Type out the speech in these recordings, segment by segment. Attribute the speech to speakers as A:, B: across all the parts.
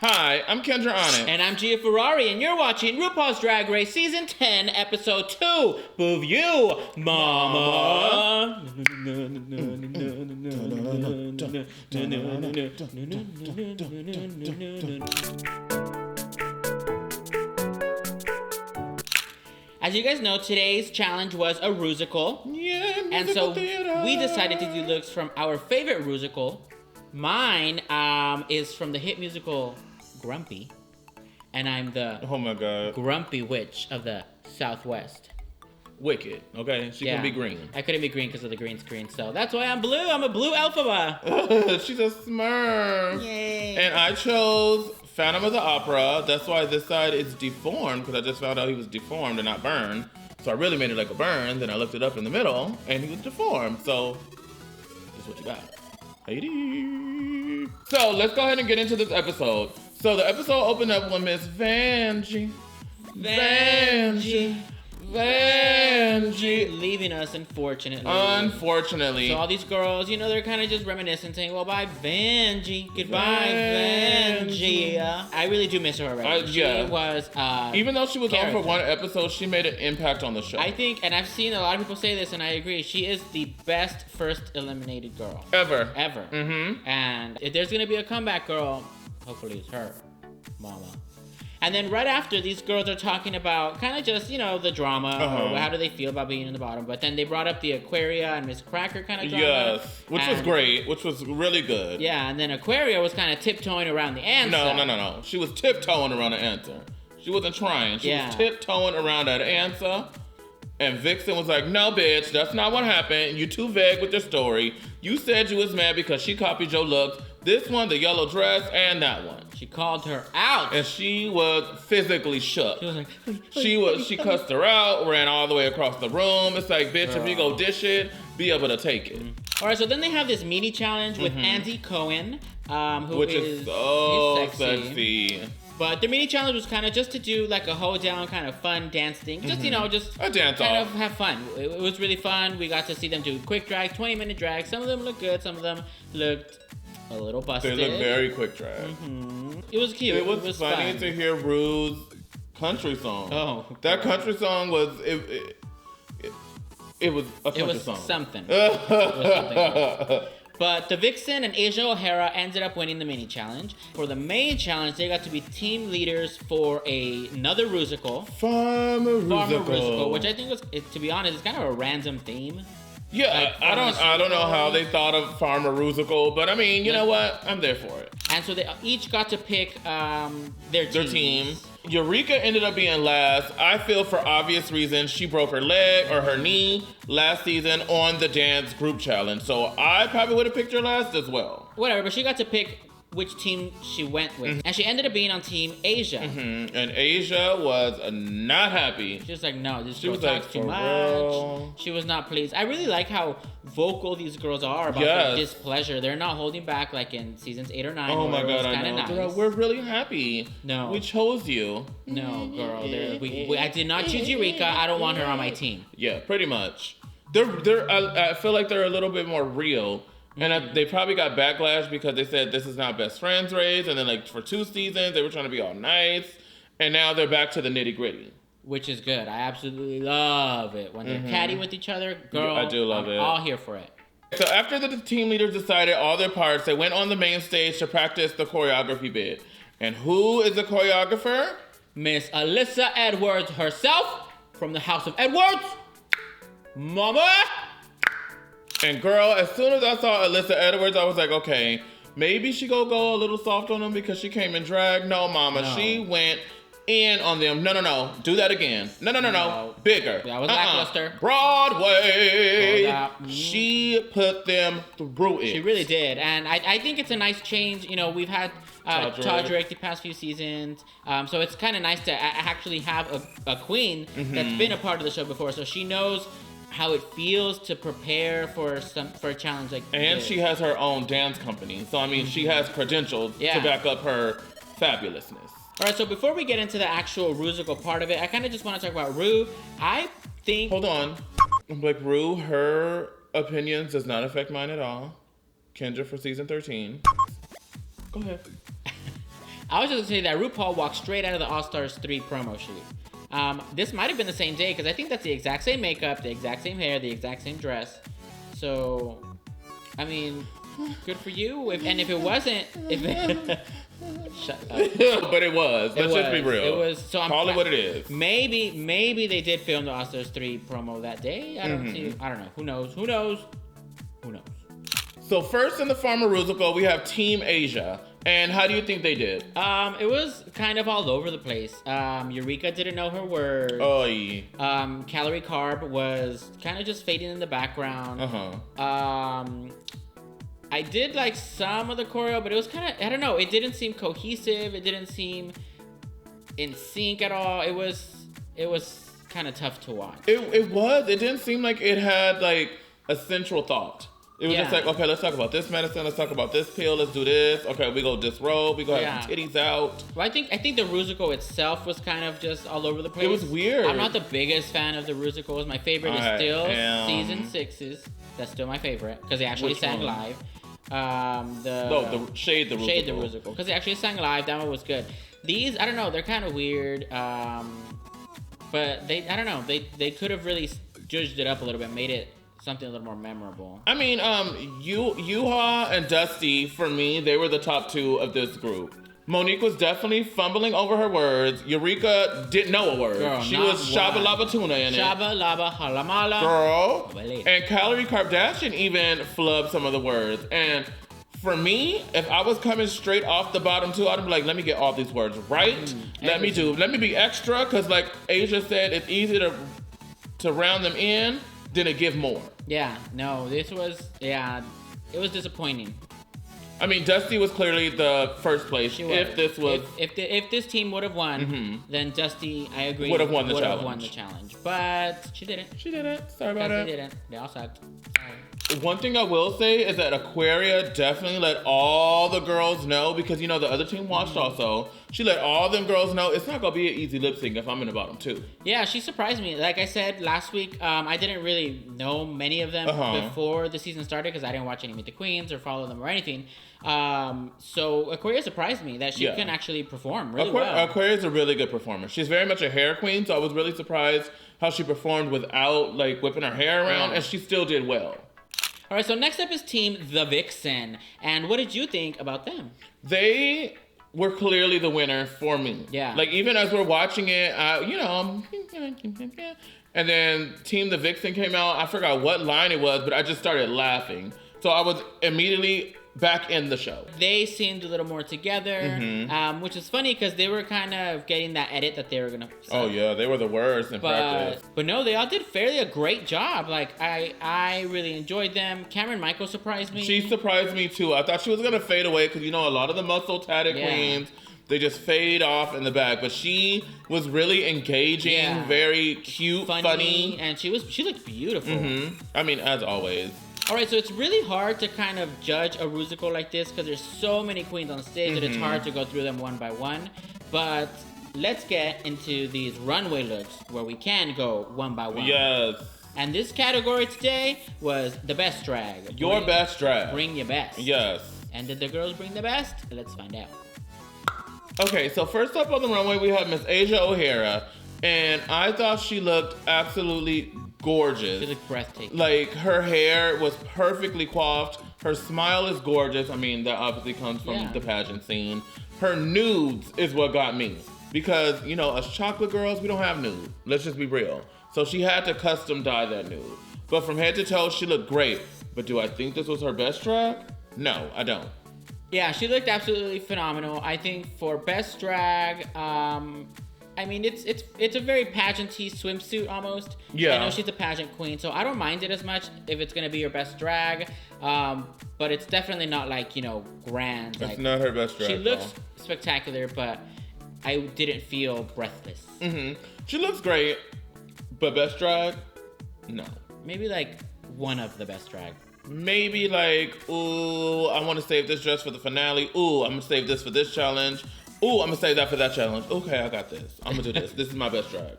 A: Hi, I'm Kendra Onixxx.
B: And I'm Gia Ferrari, and you're watching RuPaul's Drag Race Season 10, Episode 2, BOUview, Mama. As you guys know, today's challenge was a rusical.
A: Yeah,
B: and so
A: theater.
B: We decided to do looks from our favorite rusical. Mine is from the hit musical Grumpy, and I'm the
A: Oh my God.
B: Grumpy Witch of the Southwest.
A: Wicked. Okay, she can be green.
B: I couldn't be green because of the green screen, so that's why I'm blue. I'm a blue alphaba.
A: She's a Smurf.
B: Yay!
A: And I chose Phantom of the Opera. That's why this side is deformed, because I just found out he was deformed and not burned. So I really made it like a burn. Then I looked it up in the middle, and he was deformed. So this is what you got. Hey. So let's go ahead and get into this episode. So the episode opened up with Miss Vanjie
B: leaving us, unfortunately.
A: Unfortunately.
B: So all these girls, you know, they're kind of just reminiscing, saying, well, bye, Vanjie. Goodbye, Vanjie. I really do miss her already. She was,
A: even though she was on for one episode, she made an impact on the show.
B: I think, and I've seen a lot of people say this, and I agree, she is the best first eliminated girl.
A: Ever.
B: Mm-hmm. And if there's going to be a comeback girl, hopefully it's her, Mama. And then right after, these girls are talking about kind of just, you know, the drama. Or how do they feel about being in the bottom. But then they brought up the Aquaria and Miss Cracker kind of drama.
A: Yes, which was great, which was really good.
B: Yeah, and then Aquaria was kind of tiptoeing around the answer.
A: No. She was tiptoeing around the answer. She wasn't trying. She was tiptoeing around that answer. And Vixen was like, no, bitch, that's not what happened. You too vague with your story. You said you was mad because she copied your looks. This one, the yellow dress, and that one.
B: She called her out.
A: And she was physically shook.
B: She was like,
A: she cussed her out, ran all the way across the room. It's like, bitch, if you go dish it, be able to take it.
B: All right, so then they have this mini challenge with Andy Cohen,
A: which is so sexy.
B: But the mini challenge was kind of just to do like a hold down kind of fun dance thing. Just, you know, just
A: a dance
B: kind
A: off.
B: of have fun. It was really fun. We got to see them do quick drags, 20-minute drags. Some of them looked good. Some of them looked a little busted.
A: They looked very quick drag.
B: It was cute.
A: It was funny
B: fun
A: to hear Rue's country song.
B: Oh.
A: That country song was... It was a country song.
B: Something. It was something. But the Vixen and Asia O'Hara ended up winning the mini challenge. For the main challenge, they got to be team leaders for another rusical.
A: Farmer rusical.
B: Which I think was, to be honest, is kind of a random theme.
A: Yeah, like, I don't know how they thought of Farmer rusical, but I mean, you know what? I'm there for it.
B: And so they each got to pick their team.
A: Eureka ended up being last. I feel for obvious reasons she broke her leg or her knee last season on the dance group challenge. So I probably would have picked her last as well.
B: Whatever, but she got to pick which team she went with. And she ended up being on Team Asia.
A: And Asia was not happy.
B: She was like, no, this girl talks too much. She was not pleased. I really like how vocal these girls are about their displeasure. They're not holding back like in seasons 8 or 9.
A: Oh my God, I know.
B: Nice.
A: Girl, we're really happy.
B: No.
A: We chose you.
B: No, girl. I did not choose Eureka. I don't want her on my team.
A: Yeah, pretty much. I feel like they're a little bit more real. And they probably got backlash because they said this is not best friends race. And then like for 2 seasons, they were trying to be all nice. And now they're back to the nitty gritty.
B: Which is good. I absolutely love it. When they're catty with each other, girl,
A: I do love it.
B: I'm all here for it.
A: So after the team leaders decided all their parts, they went on the main stage to practice the choreography bit. And who is the choreographer?
B: Miss Alyssa Edwards herself from the House of Edwards. Mama!
A: And girl, as soon as I saw Alyssa Edwards, I was like, okay, maybe she go a little soft on them because she came in drag. No, mama, she went in on them. No. Do that again. No. Bigger.
B: That was lackluster.
A: Broadway. She put them through it.
B: She really did. And I think it's a nice change. You know, we've had Todrick the past few seasons. So it's kind of nice to actually have a queen that's been a part of the show before. So she knows how it feels to prepare for a challenge like this.
A: And she has her own dance company. So, I mean, she has credentials to back up her fabulousness.
B: All right, so before we get into the actual rusical part of it, I kind of just want to talk about Ru. I think...
A: Hold on. Like, Ru, her opinions does not affect mine at all. Kendra for season 13. Go ahead.
B: I was just gonna say that RuPaul walked straight out of the All Stars 3 promo shoot. This might have been the same day because I think that's the exact same makeup, the exact same hair, the exact same dress. So, I mean, good for you. If it wasn't, shut up.
A: But it was. Let's just be real.
B: It was. So
A: Call it what it is.
B: Maybe they did film the All Stars 3 promo that day. I don't know. Who knows?
A: So first in the Farmarusical, we have Team Asia. And how do you think they did?
B: It was kind of all over the place. Eureka didn't know her words.
A: Oy.
B: Calorie Carb was kind of just fading in the background. I did like some of the choreo, but it was kind of, I don't know, it didn't seem cohesive. It didn't seem in sync at all. It was kind of tough to watch.
A: It was. It didn't seem like it had like a central thought. It was just like, okay, let's talk about this medicine. Let's talk about this pill. Let's do this. Okay, we go disrobe. We go have some titties out.
B: Well, I think the Rusical itself was kind of just all over the place.
A: It was weird.
B: I'm not the biggest fan of the Rusicals. My favorite is still season 6's. That's still my favorite because they actually sang live.
A: The Shade the Rusical.
B: Because they actually sang live. That one was good. These, I don't know, they're kind of weird. But I don't know, they could have really judged it up a little bit, made it something a little more memorable. I mean,
A: Yuha and Dusty, for me, they were the top two of this group. Monique was definitely fumbling over her words. Eureka didn't know a word.
B: Girl,
A: she was Shaba Laba Tuna in it.
B: Shaba Laba Halamala.
A: Girl. And Calorie Kardashian even flubbed some of the words. And for me, if I was coming straight off the bottom two, I'd be like, let me get all these words right. Let me be extra, because like Asia said, it's easy to round them in than to give more.
B: Yeah, no, it was disappointing.
A: I mean, Dusty was clearly the first place. If
B: this team would have won, then Dusty, I agree,
A: would have won the
B: challenge. But she didn't.
A: Sorry about it.
B: They didn't. They all sucked. Sorry.
A: One thing I will say is that Aquaria definitely let all the girls know, because the other team watched also. She let all them girls know it's not gonna be an easy lip sync if I'm in the bottom two.
B: Yeah, she surprised me. Like I said last week, I didn't really know many of them before the season started because I didn't watch any Meet the Queens or follow them or anything. So Aquaria surprised me that she can actually perform really well.
A: Aquaria's a really good performer. She's very much a hair queen, so I was really surprised how she performed without like whipping her hair around, and she still did well.
B: All right, so next up is Team The Vixen. And what did you think about them?
A: They were clearly the winner for me.
B: Yeah.
A: Like, even as we're watching it, and then Team The Vixen came out. I forgot what line it was, but I just started laughing. So I was immediately back in the show.
B: They seemed a little more together, which is funny because they were kind of getting that edit that they were gonna.
A: Oh yeah, they were the worst in practice.
B: But no, they all did fairly a great job. Like I really enjoyed them. Cameron Michael surprised me.
A: She surprised me too. I thought she was gonna fade away because a lot of the muscle tatted queens, they just fade off in the back. But she was really engaging, very cute, funny,
B: and she looked beautiful.
A: I mean, as always.
B: All right, so it's really hard to kind of judge a Rusical like this because there's so many queens on stage that it's hard to go through them one by one. But let's get into these runway looks where we can go one by one.
A: Yes.
B: And this category today was the best drag.
A: Your best drag.
B: Bring your best.
A: Yes.
B: And did the girls bring the best? Let's find out.
A: Okay, so first up on the runway, we have Miss Asia O'Hara. And I thought she looked absolutely gorgeous.
B: She looked breathtaking.
A: Like, her hair was perfectly coiffed. Her smile is gorgeous. I mean, that obviously comes from the pageant scene. Her nudes is what got me. Because, us chocolate girls, we don't have nude. Let's just be real. So she had to custom dye that nude. But from head to toe, she looked great. But do I think this was her best drag? No, I don't.
B: Yeah, she looked absolutely phenomenal. I think for best drag, I mean, it's a very pageant-y swimsuit almost.
A: Yeah.
B: I know she's a pageant queen, so I don't mind it as much if it's gonna be your best drag. But it's definitely not like, grand.
A: It's not her best drag.
B: She looks spectacular, but I didn't feel breathless.
A: She looks great, but best drag? No.
B: Maybe like one of the best drag.
A: Maybe like, ooh, I want to save this dress for the finale. Ooh, I'm gonna save this for this challenge. Ooh, I'm gonna save that for that challenge. Okay, I got this. I'm gonna do this. This is my best drag.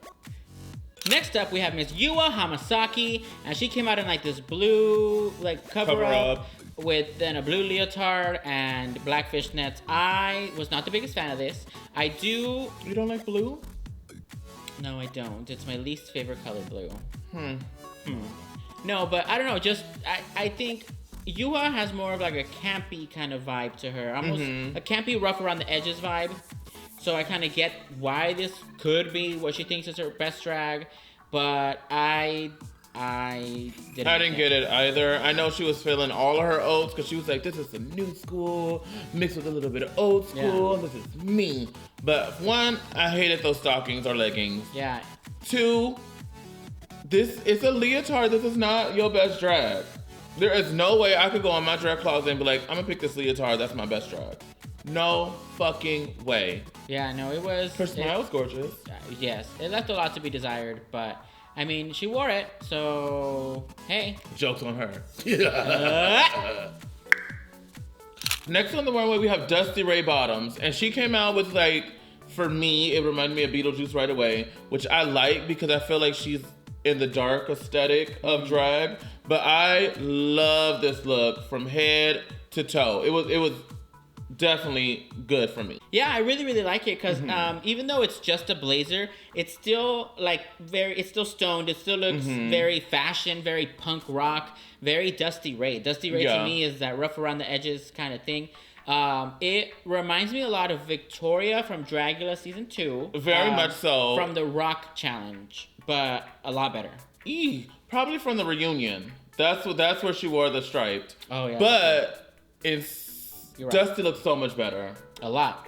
B: Next up, we have Miss Yua Hamasaki, and she came out in like this blue, like cover up. with then a blue leotard and black fishnets. I was not the biggest fan of this. You
A: don't like blue?
B: No, I don't. It's my least favorite color, blue. No, but I don't know. Just I think Yua has more of like a campy kind of vibe to her. Almost a campy, rough around the edges vibe. So I kind of get why this could be what she thinks is her best drag, but I didn't
A: get it either. I know she was feeling all of her oats because she was like, this is the new school mixed with a little bit of old school. Yeah. This is me. But one, I hated those stockings or leggings.
B: Yeah.
A: Two, this is a leotard. This is not your best drag. There is no way I could go in my drag closet and be like, I'm gonna pick this leotard. That's my best drag. No fucking way.
B: Yeah, no, it was.
A: Her smile was gorgeous.
B: Yes, it left a lot to be desired, but I mean, she wore it, so hey.
A: Joke's on her. Next on the runway, we have Dusty Ray Bottoms, and she came out with like, for me, it reminded me of Beetlejuice right away, which I like because I feel like she's in the dark aesthetic of drag. But I love this look from head to toe. It was definitely good for me.
B: Yeah, I really, really like it because even though it's just a blazer, it's still like it's still stoned. It still looks very fashion, very punk rock, very Dusty Ray. Dusty Ray to me is that rough around the edges kind of thing. It reminds me a lot of Victoria from Dragula season 2.
A: Very much so.
B: From the Rock Challenge, but a lot better.
A: Probably from the reunion. That's where she wore the striped.
B: Oh yeah.
A: But
B: You're right.
A: Dusty looks so much better.
B: A lot.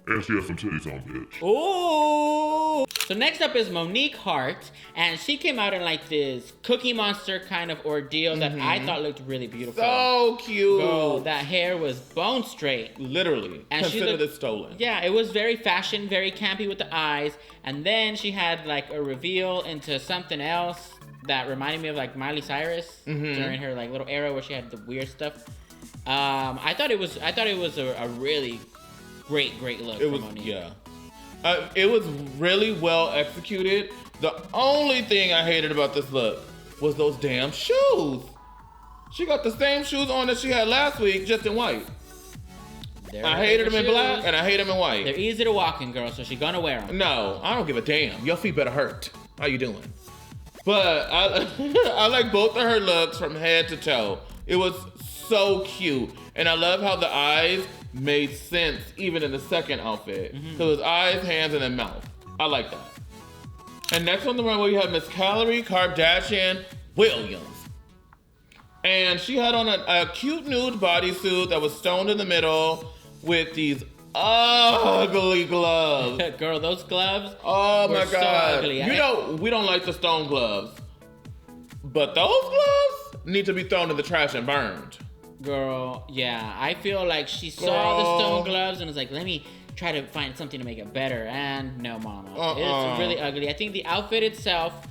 C: And she has some titties on, bitch.
B: Ooh! So next up is Monique Heart, and she came out in like this Cookie Monster kind of ordeal that I thought looked really beautiful.
A: So cute.
B: Girl, that hair was bone straight.
A: Literally.
B: And
A: considered it stolen.
B: Yeah, it was very fashion, very campy with the eyes, and then she had like a reveal into something else that reminded me of like Miley Cyrus during her like little era where she had the weird stuff. I thought it was a really great look. Monique.
A: Yeah. It was really well executed. The only thing I hated about this look was those damn shoes. She got the same shoes on that she had last week, just in white. I hated them in black and I hate them in white.
B: They're easy to walk in, girl, so she's gonna wear them.
A: No, I don't give a damn. Your feet better hurt. How you doing? But I like both of her looks from head to toe. It was so cute. And I love how the eyes made sense even in the second outfit. So it was eyes, hands, and then mouth. I like that. And next on the runway, we have Miss Calorie Kardashian Williams. And she had on a cute nude bodysuit that was stoned in the middle with these ugly gloves.
B: Girl, those gloves
A: oh
B: were
A: my
B: so
A: God.
B: ugly.
A: You know, we don't like the stone gloves. But those gloves need to be thrown in the trash and burned.
B: Girl, yeah. I feel like she saw the stone gloves and was like, let me try to find something to make it better. And no, mama. It's really ugly. I think the outfit itself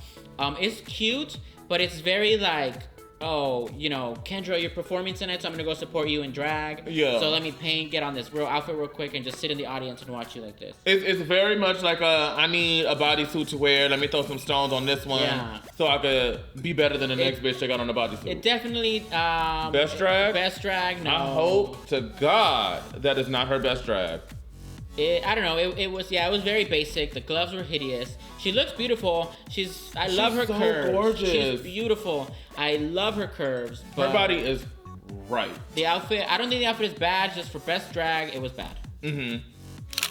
B: is cute, but it's very like, oh, you know, Kendra, you're performing tonight, so I'm gonna go support you in drag.
A: Yeah.
B: So let me get on this real outfit real quick and just sit in the audience and watch you like this.
A: It's very much like I need a bodysuit to wear. Let me throw some stones on this one so I could be better than the next bitch that got on the bodysuit.
B: It definitely
A: best drag?
B: Best drag, no.
A: I hope to God that is not her best drag.
B: I don't know. It was very basic. The gloves were hideous. She looks beautiful. I love her
A: so
B: curves.
A: Gorgeous.
B: She's beautiful. I love her curves. But
A: her body is right.
B: The outfit, I don't think the outfit is bad. Just for best drag, it was bad.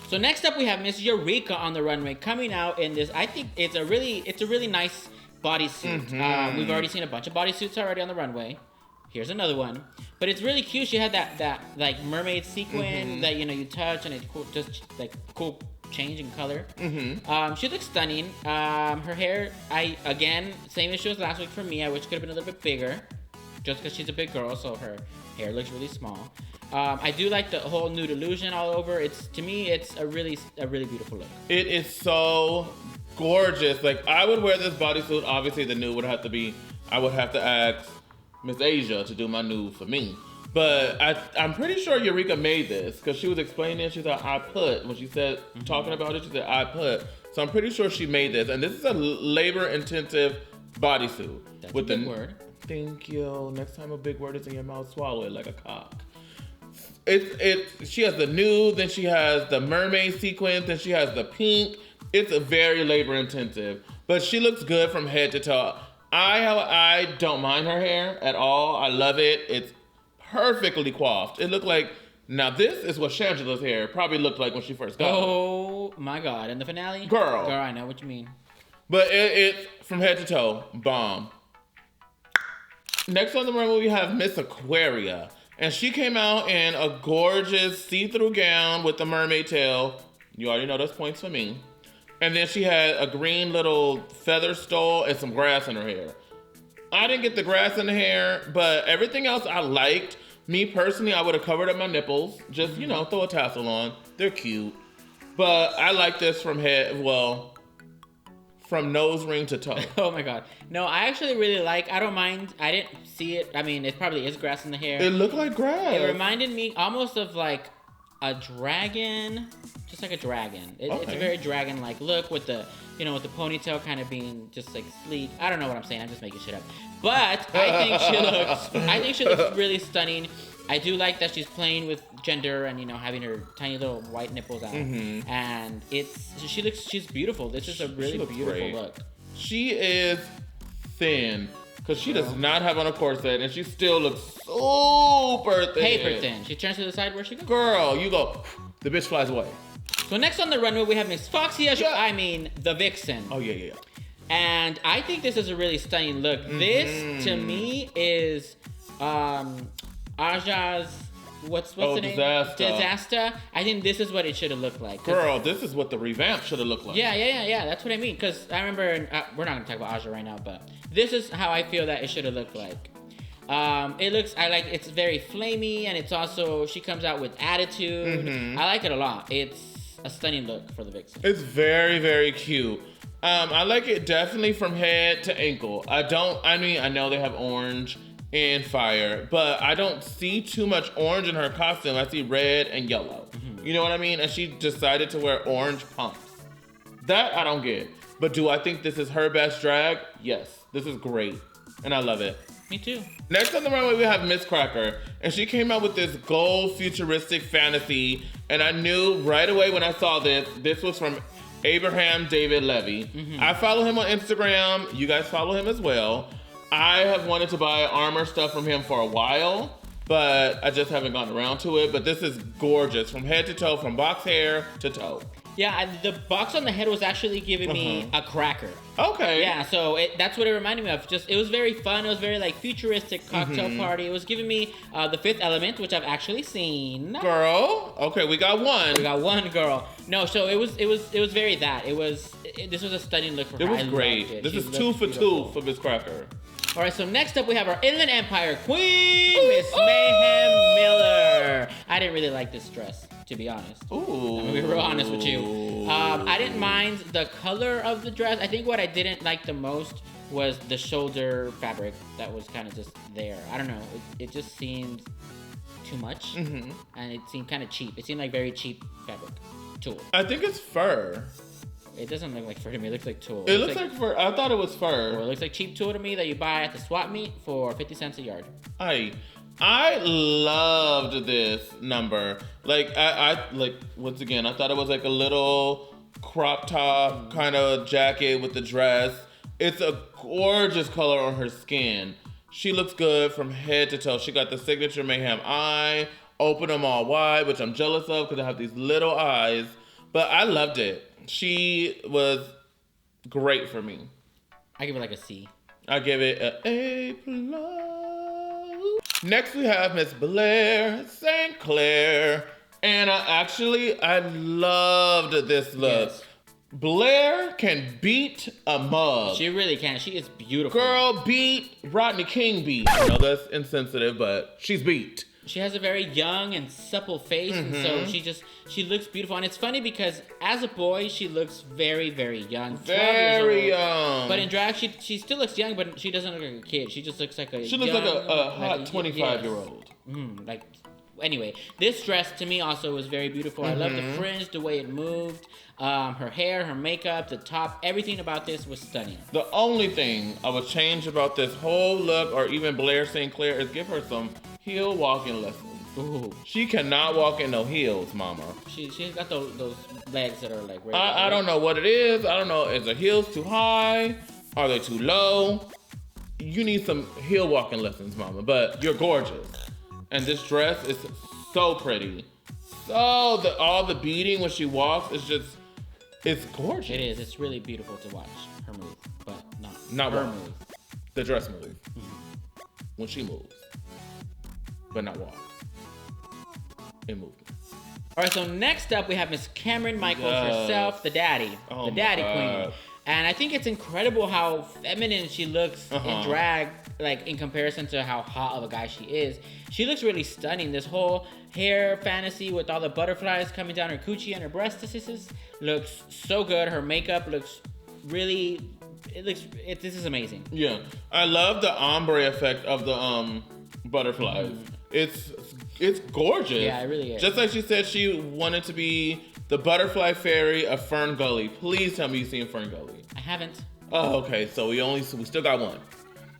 B: So next up we have Miss Eureka on the runway coming out in this. I think it's a really nice bodysuit. We've already seen a bunch of bodysuits already on the runway. Here's another one. But it's really cute. She had that like mermaid sequin that, you know, you touch and it's cool, just like cool change in color. She looks stunning. Her hair, again, same issue as last week for me. I wish it could have been a little bit bigger. Just because she's a big girl, so her hair looks really small. I do like the whole nude illusion all over. To me, it's a really beautiful look.
A: It is so gorgeous. Like, I would wear this bodysuit. Obviously, the nude would have to be, I would have to ask Miss Asia to do my nude for me. But I'm pretty sure Eureka made this because she was explaining it. She said, when she said, talking about it, she said, So I'm pretty sure she made this. And this is a labor-intensive bodysuit.
B: That's
A: with
B: a big word.
A: Thank you. Next time a big word is in your mouth, swallow it like a cock. She has the nude, then she has the mermaid sequence, then she has the pink. It's a very labor intensive, but she looks good from head to toe. I don't mind her hair at all. I love it. It's perfectly coiffed. It looked like, now this is what Shangela's hair probably looked like when she first got it.
B: Oh my God. In the finale?
A: Girl,
B: I know what you mean.
A: But it's from head to toe, bomb. Next on the runway, we have Miss Aquaria. And she came out in a gorgeous see-through gown with the mermaid tail. You already know those points for me. And then she had a green little feather stole and some grass in her hair. I didn't get the grass in the hair, but everything else I liked. Me personally, I would have covered up my nipples. Just, throw a tassel on. They're cute. But I like this from from nose ring to toe.
B: Oh my God. No, I actually really I don't mind. I didn't see it. I mean, it probably is grass in the hair.
A: It looked like grass.
B: It reminded me almost of like a dragon, just like a dragon. It's a very dragon-like look with the, with the ponytail kind of being just like sleek. I don't know what I'm saying. I'm just making shit up. But I think she looks really stunning. I do like that she's playing with gender and, having her tiny little white nipples out. Mm-hmm. And she's beautiful. This is a really beautiful great. Look.
A: She is thin because she does not have on a corset and she still looks super thin.
B: Paper thin. She turns to the side where she goes.
A: Girl, you go, the bitch flies away.
B: So next on the runway, we have Miss Foxia. The Vixen.
A: Oh, yeah.
B: And I think this is a really stunning look. Mm-hmm. This, to me, is Aja's, what's the name? Disaster. I think this is what it should have looked like.
A: Girl, this is what the revamp should have looked like.
B: Yeah. That's what I mean. Because I remember, we're not going to talk about Aja right now, but this is how I feel that it should have looked like. It's very flamey, and it's also, she comes out with attitude. Mm-hmm. I like it a lot. It's a stunning look for the Vixen.
A: It's very, very cute. I like it definitely from head to ankle. I know they have orange and fire, but I don't see too much orange in her costume. I see red and yellow. Mm-hmm. You know what I mean? And she decided to wear orange pumps. That I don't get. But do I think this is her best drag? Yes. This is great. And I love it.
B: Me too.
A: Next on the runway, we have Miss Cracker. And she came out with this gold futuristic fantasy. And I knew right away when I saw this was from Abraham David Levy. Mm-hmm. I follow him on Instagram. You guys follow him as well. I have wanted to buy armor stuff from him for a while, but I just haven't gotten around to it. But this is gorgeous from head to toe, from box hair to toe.
B: Yeah, the box on the head was actually giving me a cracker.
A: Okay.
B: Yeah, so that's what it reminded me of. It was very fun. It was very like futuristic cocktail party. It was giving me The Fifth Element, which I've actually seen.
A: Girl, okay, we got one.
B: We got one girl. No, so it was very that. This was a stunning look for her.
A: It was great. This is 2 for 2 for Miss Cracker.
B: All right, so next up we have our Inland Empire Queen, Miss Mayhem Miller. I didn't really like this dress, to be honest.
A: Ooh.
B: I'm gonna be real honest with you. I didn't mind the color of the dress. I think what I didn't like the most was the shoulder fabric that was kind of just there. I don't know. It just seemed too much, and it seemed kind of cheap. It seemed like very cheap fabric. Tulle.
A: I think it's fur.
B: It doesn't look like fur to me. It looks like tulle.
A: It looks like fur. I thought it was fur.
B: Well, it looks like cheap tulle to me that you buy at the swap meet for 50 cents a yard.
A: I loved this number. Like I once again, I thought it was like a little crop top kind of jacket with the dress. It's a gorgeous color on her skin. She looks good from head to toe. She got the signature Mayhem eye, open them all wide, which I'm jealous of because I have these little eyes. But I loved it. She was great for me.
B: I give it like a C.
A: I give it an A+. Next we have Miss Blair St. Clair. And I loved this look. Yes. Blair can beat a mug.
B: She really can. She is beautiful.
A: Girl, beat Rodney King beat. I know that's insensitive, but she's beat.
B: She has a very young and supple face, and so she looks beautiful. And it's funny because as a boy, she looks very, very young.
A: Very young.
B: But in drag, she still looks young, but she doesn't look like a kid. She just looks like a
A: hot 25-year-old.
B: Anyway, this dress to me also was very beautiful. I love the fringe, the way it moved, her hair, her makeup, the top, everything about this was stunning.
A: The only thing I would change about this whole look, or even Blair St. Clair, is give her some heel walking lessons.
B: Ooh.
A: She cannot walk in no heels, mama.
B: She's got those legs that are like...
A: I don't know what it is. I don't know. Is the heels too high? Are they too low? You need some heel walking lessons, mama. But you're gorgeous. And this dress is so pretty. So all the beading when she walks is just, it's gorgeous.
B: It is. It's really beautiful to watch her move, but not her move.
A: The dress move. When she moves. But not walk. In movement.
B: All right, so next up we have Miss Cameron Michaels herself, the daddy. The daddy queen. And I think it's incredible how feminine she looks in drag, like in comparison to how hot of a guy she is. She looks really stunning. This whole hair fantasy with all the butterflies coming down her coochie and her breastises looks so good. Her makeup looks really, this is amazing.
A: Yeah, I love the ombre effect of the butterflies. It's gorgeous.
B: Yeah, it really is.
A: Just like she said she wanted to be the butterfly fairy of Fern Gully. Please tell me you've seen Fern Gully.
B: I haven't.
A: Oh, okay. So we still got one.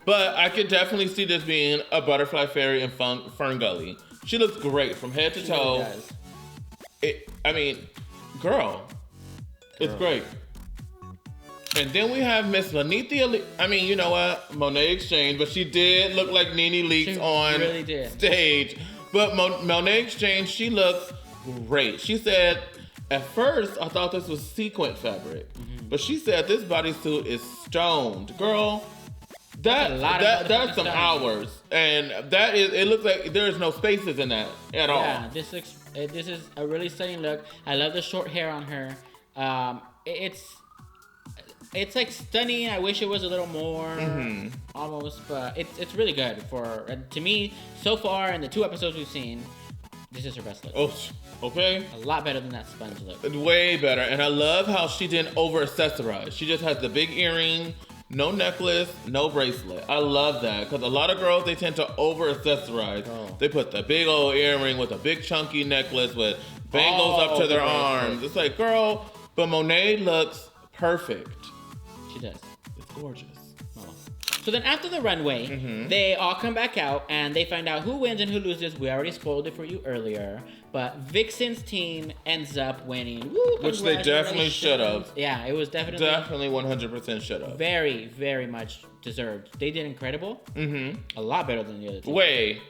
A: But I could definitely see this being a butterfly fairy in Fern Gully. She looks great from head to toe.
B: Really does.
A: Girl. It's great. And then we have Miss Lanithia. I mean, you know what? Monet Exchange, but she did look like Nene Leakes on stage. But Monet Exchange, she looked great. She said, at first, I thought this was sequin fabric. But she said this bodysuit is stoned. Girl, that's some hours. And it looks like there's no spaces in that at all.
B: Yeah, this is a really stunning look. I love the short hair on her. It's like stunning. I wish it was a little more almost, but it's really good to me so far in the 2 episodes we've seen. This is her best look.
A: Oh, okay.
B: A lot better than that sponge look.
A: Way better. And I love how she didn't over accessorize. She just has the big earring, no necklace, no bracelet. I love that because a lot of girls, they tend to over accessorize. Oh. They put the big old earring with a big chunky necklace with bangles up to their arms. It's like, girl, but Monet looks perfect.
B: She does.
A: It's gorgeous.
B: So then after the runway, they all come back out and they find out who wins and who loses. We already spoiled it for you earlier. But Vixen's team ends up winning. Woo,
A: which they definitely should have.
B: Yeah, it was definitely
A: 100% should have.
B: Very, very much deserved. They did incredible. A lot better than the other two.
A: Way.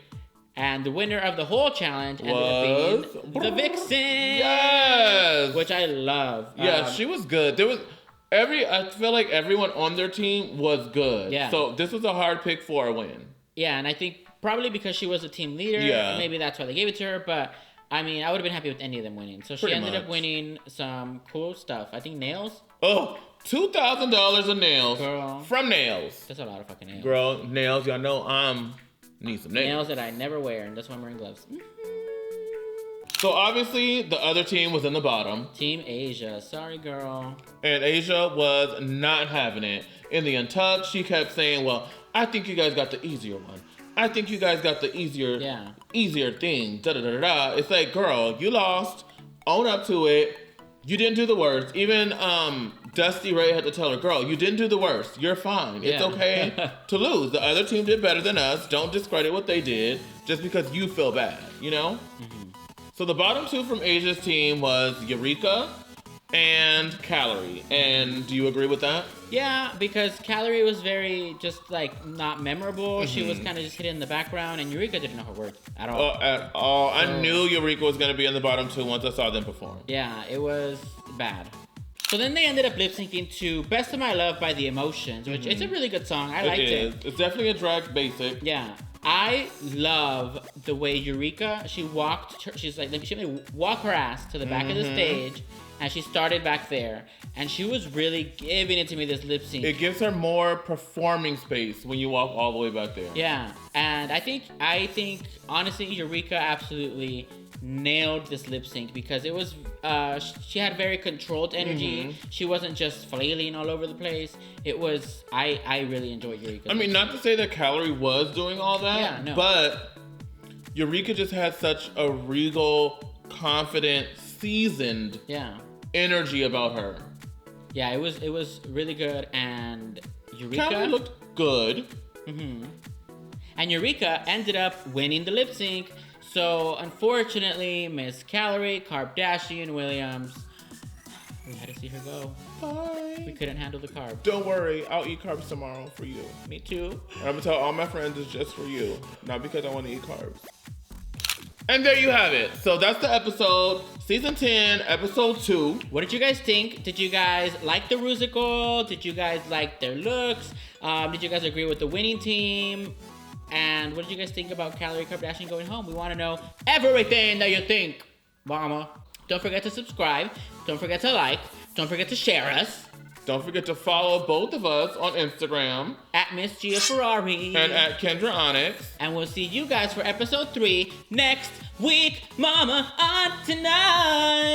B: And the winner of the whole challenge ended up being the Vixen.
A: Yes.
B: Which I love.
A: Yeah, she was good. I feel like everyone on their team was good. Yeah. So this was a hard pick for a win.
B: Yeah, and I think probably because she was a team leader, maybe that's why they gave it to her. But I mean, I would have been happy with any of them winning. So she ended up winning some cool stuff. I think nails.
A: Oh, $2,000 of nails.
B: Girl.
A: From Nails.
B: That's a lot of fucking nails.
A: Girl, nails. Y'all know need some nails.
B: Nails that I never wear, and that's why I'm wearing gloves.
A: So obviously, the other team was in the bottom.
B: Team Asia. Sorry, girl.
A: And Asia was not having it. In the Untucked, she kept saying, well, I think you guys got the easier one. I think you guys got the easier thing. Da-da-da-da-da. It's like, girl, you lost. Own up to it. You didn't do the worst. Even Dusty Ray had to tell her, girl, you didn't do the worst. You're fine. It's okay to lose. The other team did better than us. Don't discredit what they did just because you feel bad, you know? So the bottom two from Asia's team was Eureka and Calorie. And do you agree with that?
B: Yeah, because Calorie was very just like not memorable. She was kind of just hidden in the background, and Eureka didn't know her worth at all.
A: At all. I knew Eureka was going to be in the bottom two once I saw them perform.
B: Yeah, it was bad. So then they ended up lip syncing to Best of My Love by The Emotions, which it's a really good song. I liked it.
A: It's definitely a drag basic.
B: Yeah. I love the way Eureka, she walked walk her ass to the back of the stage, and she started back there, and she was really giving it to me, this lip sync.
A: It gives her more performing space when you walk all the way back there.
B: Yeah, and I think honestly, Eureka absolutely nailed this lip sync because it was she had very controlled energy. She wasn't just flailing all over the place. It was I really enjoyed Eureka.
A: I mean, not to say that Calorie was doing all that, but Eureka just had such a regal, confident, seasoned energy about her.
B: Yeah, it was really good, and Eureka
A: Callie looked good.
B: Mm-hmm. And Eureka ended up winning the lip sync. So unfortunately, Miss Calorie, Kardashian Williams, we had to see her go.
A: Bye.
B: We couldn't handle the carbs.
A: Don't worry, I'll eat carbs tomorrow for you.
B: Me too.
A: And I'm gonna tell all my friends it's just for you, not because I want to eat carbs. And there you have it. So that's the episode, season 10, episode 2.
B: What did you guys think? Did you guys like the Rusical? Did you guys like their looks? Did you guys agree with the winning team? And what did you guys think about Calorie Kardashian going home? We want to know everything that you think, mama. Don't forget to subscribe. Don't forget to like. Don't forget to share us.
A: Don't forget to follow both of us on Instagram.
B: At Miss Gia Ferrari.
A: And at Kendra Onixxx.
B: And we'll see you guys for episode 3 next week, mama, on tonight.